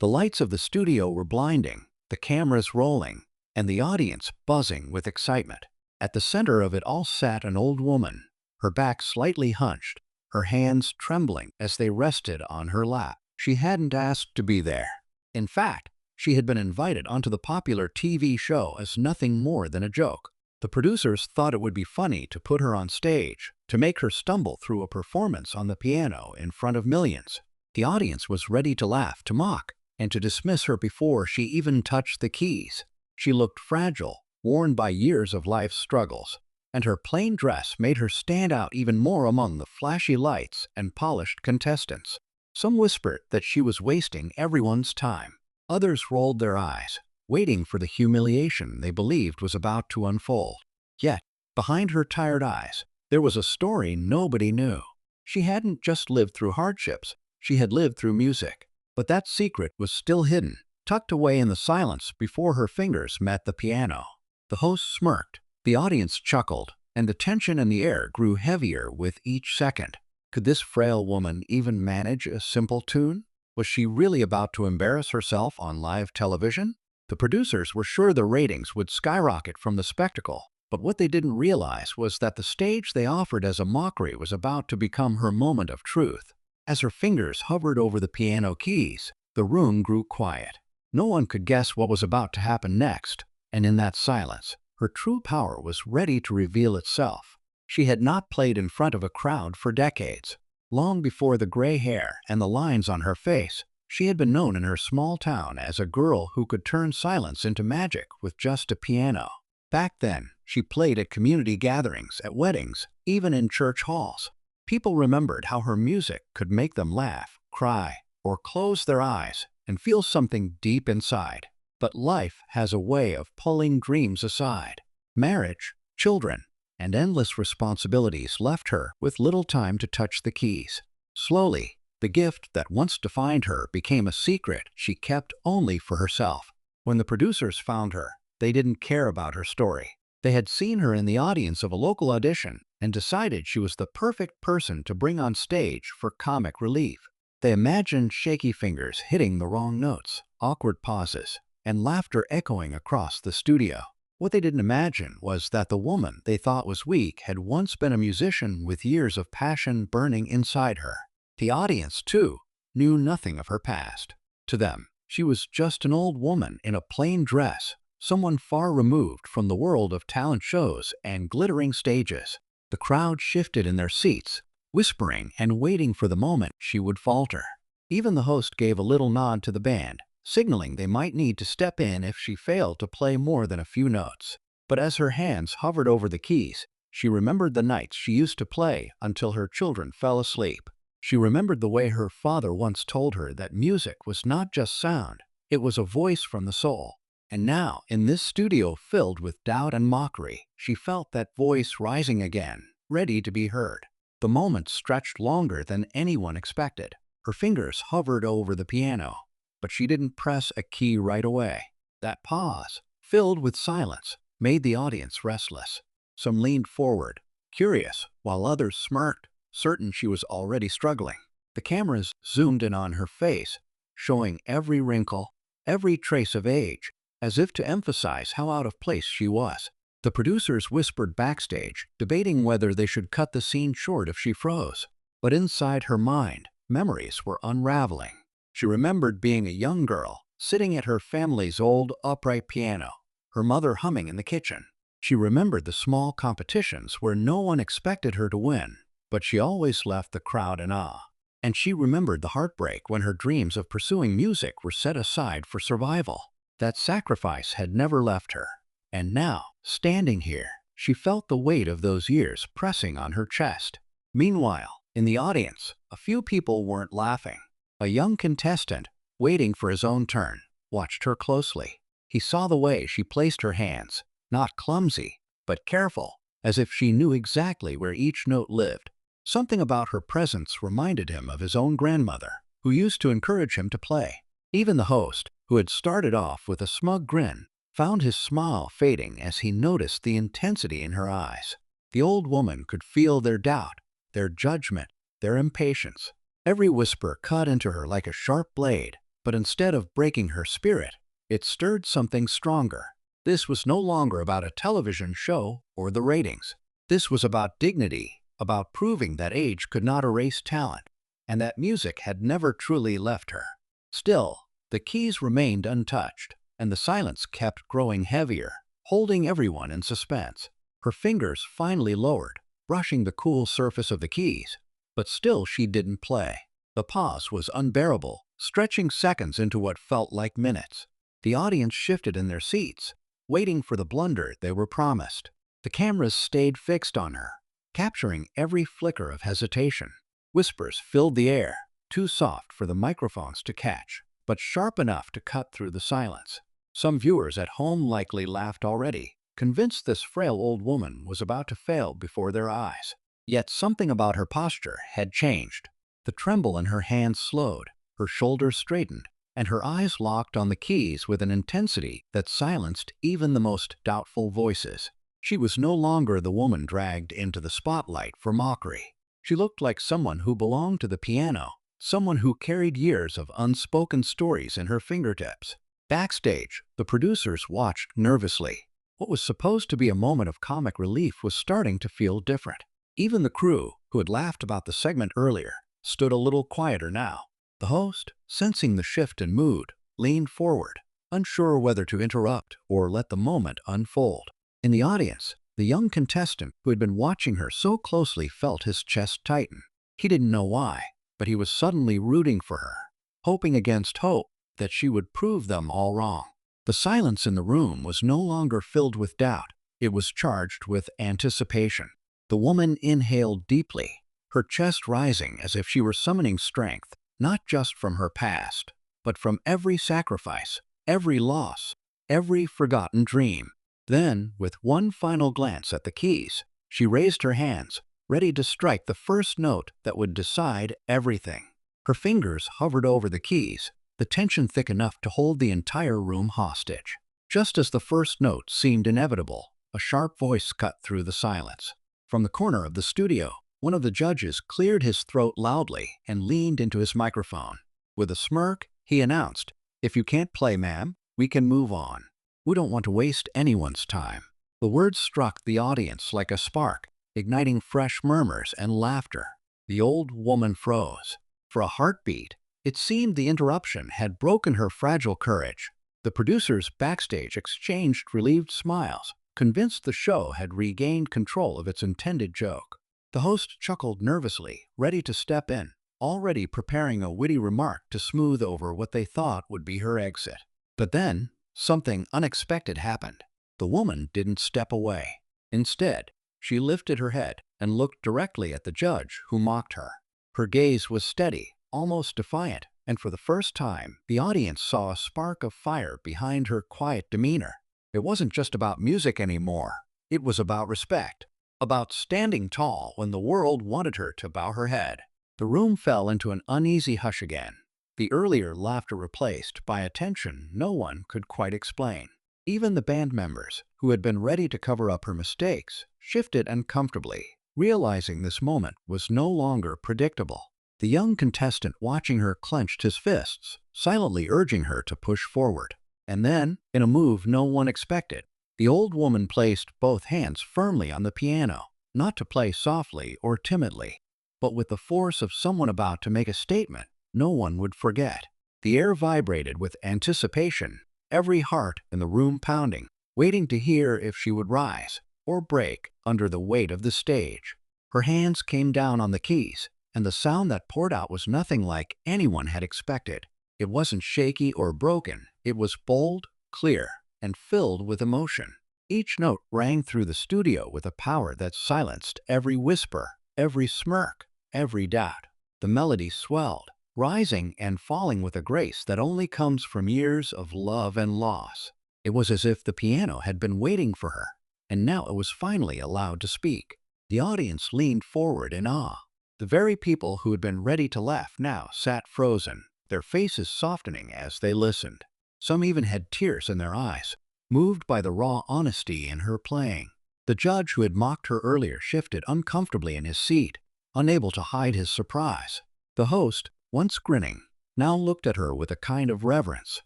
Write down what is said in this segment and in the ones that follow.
The lights of the studio were blinding, the cameras rolling, and the audience buzzing with excitement. At the center of it all sat an old woman, her back slightly hunched, her hands trembling as they rested on her lap. She hadn't asked to be there. In fact, she had been invited onto the popular TV show as nothing more than a joke. The producers thought it would be funny to put her on stage, to make her stumble through a performance on the piano in front of millions. The audience was ready to laugh, to mock, and to dismiss her before she even touched the keys. She looked fragile, worn by years of life's struggles, and her plain dress made her stand out even more among the flashy lights and polished contestants. Some whispered that she was wasting everyone's time. Others rolled their eyes, waiting for the humiliation they believed was about to unfold. Yet, behind her tired eyes, there was a story nobody knew. She hadn't just lived through hardships, she had lived through music. But that secret was still hidden, tucked away in the silence before her fingers met the piano. The host smirked, the audience chuckled, and the tension in the air grew heavier with each second. Could this frail woman even manage a simple tune? Was she really about to embarrass herself on live television? The producers were sure the ratings would skyrocket from the spectacle, but what they didn't realize was that the stage they offered as a mockery was about to become her moment of truth. As her fingers hovered over the piano keys, the room grew quiet. No one could guess what was about to happen next, and in that silence, her true power was ready to reveal itself. She had not played in front of a crowd for decades. Long before the gray hair and the lines on her face, she had been known in her small town as a girl who could turn silence into magic with just a piano. Back then, she played at community gatherings, at weddings, even in church halls. People remembered how her music could make them laugh, cry, or close their eyes and feel something deep inside. But life has a way of pulling dreams aside. Marriage, children, and endless responsibilities left her with little time to touch the keys. Slowly, the gift that once defined her became a secret she kept only for herself. When the producers found her, they didn't care about her story. They had seen her in the audience of a local audition and decided she was the perfect person to bring on stage for comic relief. They imagined shaky fingers hitting the wrong notes, awkward pauses, and laughter echoing across the studio. What they didn't imagine was that the woman they thought was weak had once been a musician with years of passion burning inside her. The audience, too, knew nothing of her past. To them, she was just an old woman in a plain dress, someone far removed from the world of talent shows and glittering stages. The crowd shifted in their seats, whispering and waiting for the moment she would falter. Even the host gave a little nod to the band, signaling they might need to step in if she failed to play more than a few notes. But as her hands hovered over the keys, she remembered the nights she used to play until her children fell asleep. She remembered the way her father once told her that music was not just sound, it was a voice from the soul. And now, in this studio filled with doubt and mockery, she felt that voice rising again, ready to be heard. The moment stretched longer than anyone expected. Her fingers hovered over the piano, but she didn't press a key right away. That pause, filled with silence, made the audience restless. Some leaned forward, curious, while others smirked, certain she was already struggling. The cameras zoomed in on her face, showing every wrinkle, every trace of age, as if to emphasize how out of place she was. The producers whispered backstage, debating whether they should cut the scene short if she froze. But inside her mind, memories were unraveling. She remembered being a young girl, sitting at her family's old upright piano, her mother humming in the kitchen. She remembered the small competitions where no one expected her to win, but she always left the crowd in awe. And she remembered the heartbreak when her dreams of pursuing music were set aside for survival. That sacrifice had never left her. And now, standing here, she felt the weight of those years pressing on her chest. Meanwhile, in the audience, a few people weren't laughing. A young contestant, waiting for his own turn, watched her closely. He saw the way she placed her hands, not clumsy, but careful, as if she knew exactly where each note lived. Something about her presence reminded him of his own grandmother, who used to encourage him to play. Even the host, who had started off with a smug grin, found his smile fading as he noticed the intensity in her eyes. The old woman could feel their doubt, their judgment, their impatience. Every whisper cut into her like a sharp blade, But instead of breaking her spirit, it stirred something stronger. This was no longer about a television show or the ratings. This was about dignity, about proving that age could not erase talent, and that music had never truly left her. Still, the keys remained untouched, and the silence kept growing heavier, holding everyone in suspense. Her fingers finally lowered, brushing the cool surface of the keys, but still she didn't play. The pause was unbearable, stretching seconds into what felt like minutes. The audience shifted in their seats, waiting for the blunder they were promised. The cameras stayed fixed on her, capturing every flicker of hesitation. Whispers filled the air, too soft for the microphones to catch, but sharp enough to cut through the silence. Some viewers at home likely laughed already, convinced this frail old woman was about to fail before their eyes. Yet something about her posture had changed. The tremble in her hands slowed, her shoulders straightened, and her eyes locked on the keys with an intensity that silenced even the most doubtful voices. She was no longer the woman dragged into the spotlight for mockery. She looked like someone who belonged to the piano, someone who carried years of unspoken stories in her fingertips. Backstage, the producers watched nervously. What was supposed to be a moment of comic relief was starting to feel different. Even the crew, who had laughed about the segment earlier, stood a little quieter now. The host, sensing the shift in mood, leaned forward, unsure whether to interrupt or let the moment unfold. In the audience, the young contestant who had been watching her so closely felt his chest tighten. He didn't know why, but he was suddenly rooting for her, hoping against hope that she would prove them all wrong. The silence in the room was no longer filled with doubt. It was charged with anticipation. The woman inhaled deeply, her chest rising as if she were summoning strength, not just from her past, but from every sacrifice, every loss, every forgotten dream. Then, with one final glance at the keys, she raised her hands, ready to strike the first note that would decide everything. Her fingers hovered over the keys, the tension thick enough to hold the entire room hostage. Just as the first note seemed inevitable, a sharp voice cut through the silence. From the corner of the studio, one of the judges cleared his throat loudly and leaned into his microphone. With a smirk, he announced, "If you can't play, ma'am, we can move on. We don't want to waste anyone's time." The words struck the audience like a spark, igniting fresh murmurs and laughter. The old woman froze. For a heartbeat, it seemed the interruption had broken her fragile courage. The producers backstage exchanged relieved smiles, convinced the show had regained control of its intended joke. The host chuckled nervously, ready to step in, already preparing a witty remark to smooth over what they thought would be her exit. But then, something unexpected happened. The woman didn't step away. Instead, she lifted her head and looked directly at the judge who mocked her. Her gaze was steady, almost defiant, and for the first time, the audience saw a spark of fire behind her quiet demeanor. It wasn't just about music anymore. It was about respect, about standing tall when the world wanted her to bow her head. The room fell into an uneasy hush again, the earlier laughter replaced by a tension no one could quite explain. Even the band members, who had been ready to cover up her mistakes, shifted uncomfortably, realizing this moment was no longer predictable. The young contestant watching her clenched his fists, silently urging her to push forward. And then, in a move no one expected, the old woman placed both hands firmly on the piano, not to play softly or timidly, but with the force of someone about to make a statement no one would forget. The air vibrated with anticipation, every heart in the room pounding, waiting to hear if she would rise or break under the weight of the stage. Her hands came down on the keys, and the sound that poured out was nothing like anyone had expected. It wasn't shaky or broken. It was bold, clear, and filled with emotion. Each note rang through the studio with a power that silenced every whisper, every smirk, every doubt. The melody swelled, rising and falling with a grace that only comes from years of love and loss. It was as if the piano had been waiting for her, and now it was finally allowed to speak. The audience leaned forward in awe. The very people who had been ready to laugh now sat frozen, their faces softening as they listened. Some even had tears in their eyes, moved by the raw honesty in her playing. The judge who had mocked her earlier shifted uncomfortably in his seat, unable to hide his surprise. The host, once grinning, now looked at her with a kind of reverence,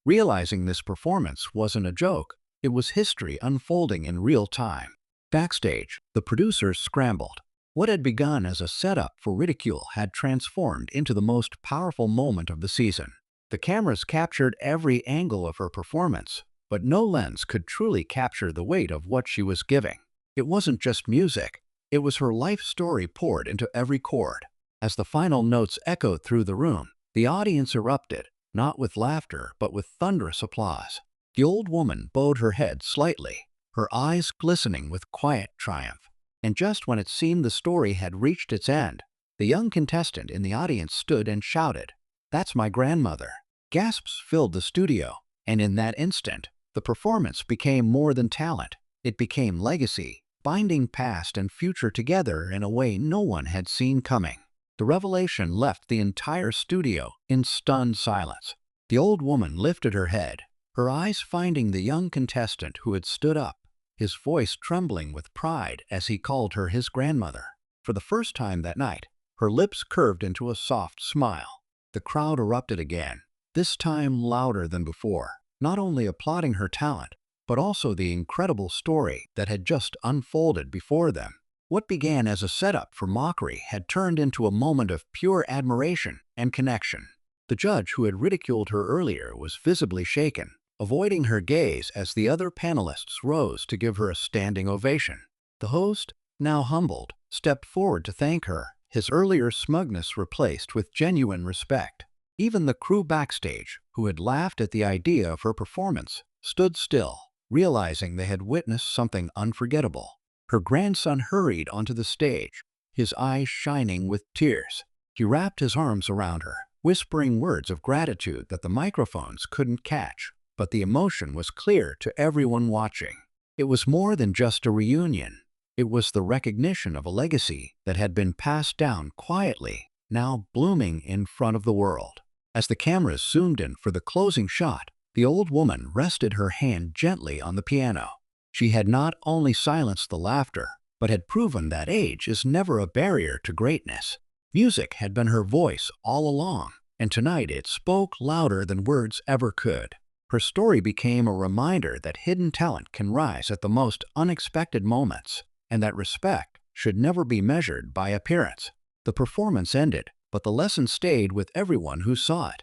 realizing this performance wasn't a joke. It was history unfolding in real time. Backstage, the producers scrambled. What had begun as a setup for ridicule had transformed into the most powerful moment of the season. The cameras captured every angle of her performance, but no lens could truly capture the weight of what she was giving. It wasn't just music. It was her life story poured into every chord. As the final notes echoed through the room, the audience erupted, not with laughter but with thunderous applause. The old woman bowed her head slightly, her eyes glistening with quiet triumph. And just when it seemed the story had reached its end, the young contestant in the audience stood and shouted, "That's my grandmother." Gasps filled the studio, and in that instant, the performance became more than talent. It became legacy, binding past and future together in a way no one had seen coming. The revelation left the entire studio in stunned silence. The old woman lifted her head, her eyes finding the young contestant who had stood up, his voice trembling with pride as he called her his grandmother. For the first time that night, her lips curved into a soft smile. The crowd erupted again, this time louder than before, not only applauding her talent, but also the incredible story that had just unfolded before them. What began as a setup for mockery had turned into a moment of pure admiration and connection. The judge who had ridiculed her earlier was visibly shaken, avoiding her gaze as the other panelists rose to give her a standing ovation. The host, now humbled, stepped forward to thank her, his earlier smugness replaced with genuine respect. Even the crew backstage, who had laughed at the idea of her performance, stood still, realizing they had witnessed something unforgettable. Her grandson hurried onto the stage, his eyes shining with tears. He wrapped his arms around her, whispering words of gratitude that the microphones couldn't catch. But the emotion was clear to everyone watching. It was more than just a reunion. It was the recognition of a legacy that had been passed down quietly, now blooming in front of the world. As the cameras zoomed in for the closing shot, the old woman rested her hand gently on the piano. She had not only silenced the laughter, but had proven that age is never a barrier to greatness. Music had been her voice all along, and tonight it spoke louder than words ever could. Her story became a reminder that hidden talent can rise at the most unexpected moments, and that respect should never be measured by appearance. The performance ended, but the lesson stayed with everyone who saw it.